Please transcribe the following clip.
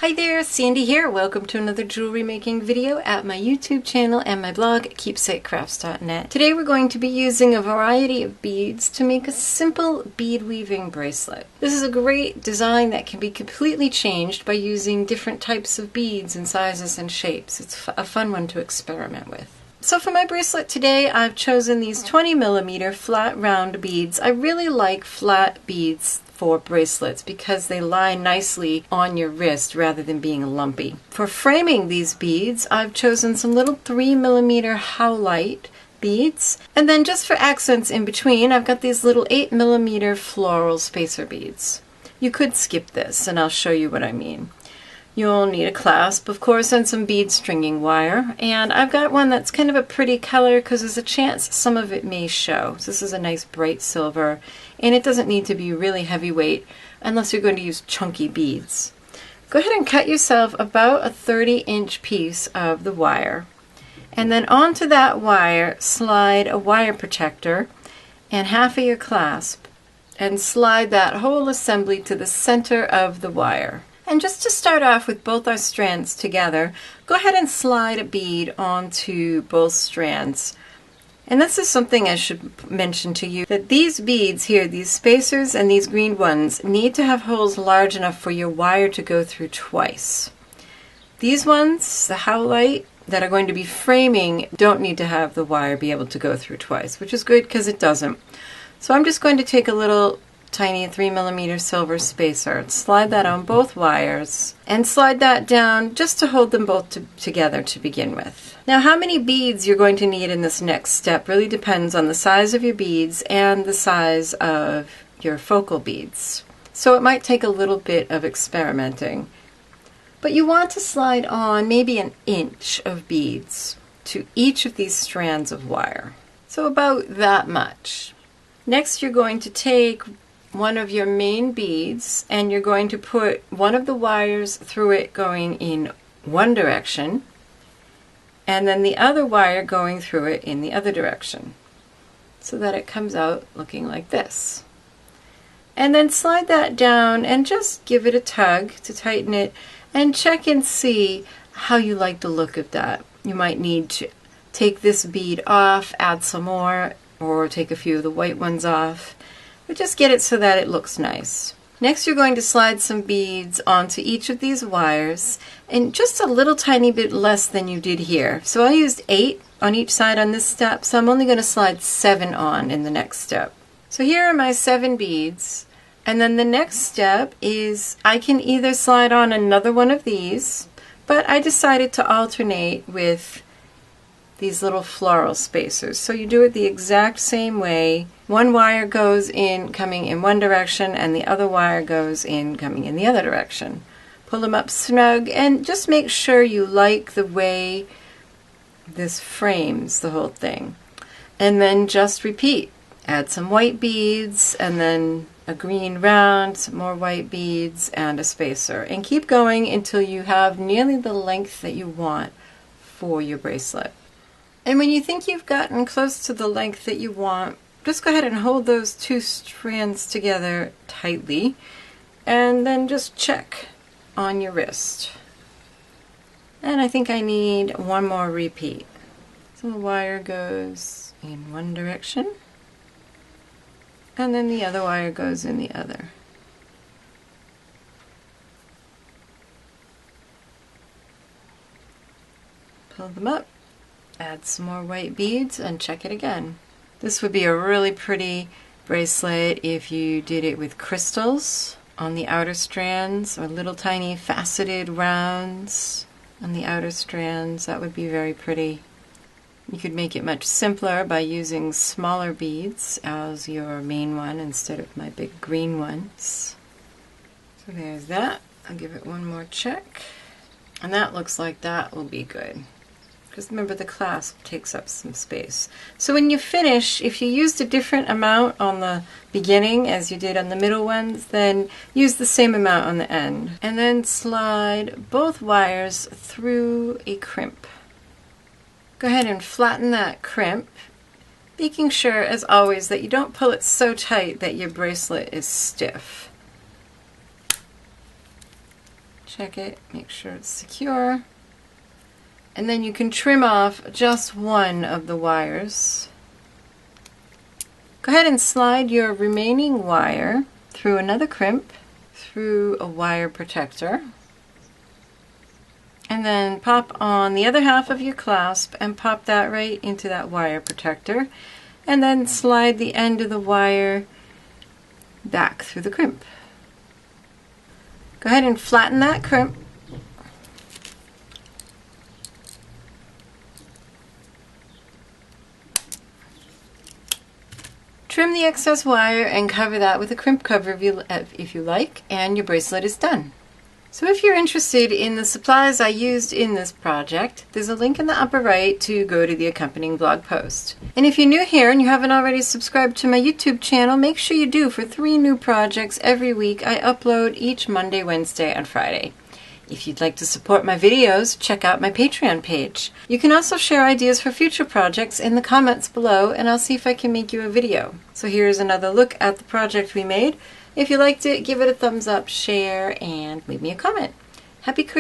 Hi there, Sandy here. Welcome to another jewelry making video at my YouTube channel and my blog, keepsakecrafts.net. Today we're going to be using a variety of beads to make a simple bead weaving bracelet. This is a great design that can be completely changed by using different types of beads and sizes and shapes. It's a fun one to experiment with. So for my bracelet today, I've chosen these 20mm flat round beads. I really like flat beads for bracelets because they lie nicely on your wrist rather than being lumpy. For framing these beads, I've chosen some little 3mm howlite beads, and then just for accents in between, I've got these little 8mm floral spacer beads. You could skip this, and I'll show you what I mean. You'll need a clasp, of course, and some bead stringing wire, and I've got one that's kind of a pretty color because there's a chance some of it may show. So this is a nice bright silver, and it doesn't need to be really heavyweight unless you're going to use chunky beads. Go ahead and cut yourself about a 30-inch piece of the wire, and then onto that wire slide a wire protector and half of your clasp, and slide that whole assembly to the center of the wire. And just to start off with both our strands together, go ahead and slide a bead onto both strands. And this is something I should mention to you, that these beads here, these spacers and these green ones, need to have holes large enough for your wire to go through twice. These ones, the howlite, that are going to be framing, don't need to have the wire be able to go through twice, which is good because it doesn't. So I'm just going to take a little tiny 3mm silver spacer, slide that on both wires, and slide that down just to hold them both together to begin with. Now, how many beads you're going to need in this next step really depends on the size of your beads and the size of your focal beads. So it might take a little bit of experimenting. But you want to slide on maybe an inch of beads to each of these strands of wire. So about that much. Next, you're going to take one of your main beads and you're going to put one of the wires through it going in one direction, and then the other wire going through it in the other direction, so that it comes out looking like this. And then slide that down and just give it a tug to tighten it, and check and see how you like the look of that. You might need to take this bead off, add some more, or take a few of the white ones off. But just get it so that it looks nice. Next, you're going to slide some beads onto each of these wires, and just a little tiny bit less than you did here. So I used 8 on each side on this step, so I'm only going to slide 7 on in the next step. So here are my 7 beads, and then the next step is I can either slide on another one of these, but I decided to alternate with these little floral spacers. So you do it the exact same way. One wire goes in coming in one direction and the other wire goes in coming in the other direction. Pull them up snug and just make sure you like the way this frames the whole thing. And then just repeat. Add some white beads and then a green round, some more white beads, and a spacer. And keep going until you have nearly the length that you want for your bracelet. And when you think you've gotten close to the length that you want, just go ahead and hold those 2 strands together tightly, and then just check on your wrist. And I think I need one more repeat. So the wire goes in one direction, and then the other wire goes in the other. Pull them up. Add some more white beads and check it again. This would be a really pretty bracelet if you did it with crystals on the outer strands or little tiny faceted rounds on the outer strands. That would be very pretty. You could make it much simpler by using smaller beads as your main one instead of my big green ones. So there's that. I'll give it one more check. And that looks like that will be good. Because remember, the clasp takes up some space. So when you finish, if you used a different amount on the beginning as you did on the middle ones, then use the same amount on the end. And then slide both wires through a crimp. Go ahead and flatten that crimp, making sure, as always, that you don't pull it so tight that your bracelet is stiff. Check it, make sure it's secure. And then you can trim off just one of the wires. Go ahead and slide your remaining wire through another crimp, through a wire protector, and then pop on the other half of your clasp and pop that right into that wire protector, and then slide the end of the wire back through the crimp. Go ahead and flatten that crimp. Trim the excess wire and cover that with a crimp cover if you like, and your bracelet is done. So if you're interested in the supplies I used in this project, there's a link in the upper right to go to the accompanying blog post. And if you're new here and you haven't already subscribed to my YouTube channel, make sure you do for 3 new projects every week I upload each Monday, Wednesday, and Friday. If you'd like to support my videos, check out my Patreon page. You can also share ideas for future projects in the comments below, and I'll see if I can make you a video. So here's another look at the project we made. If you liked it, give it a thumbs up, share, and leave me a comment. Happy creating!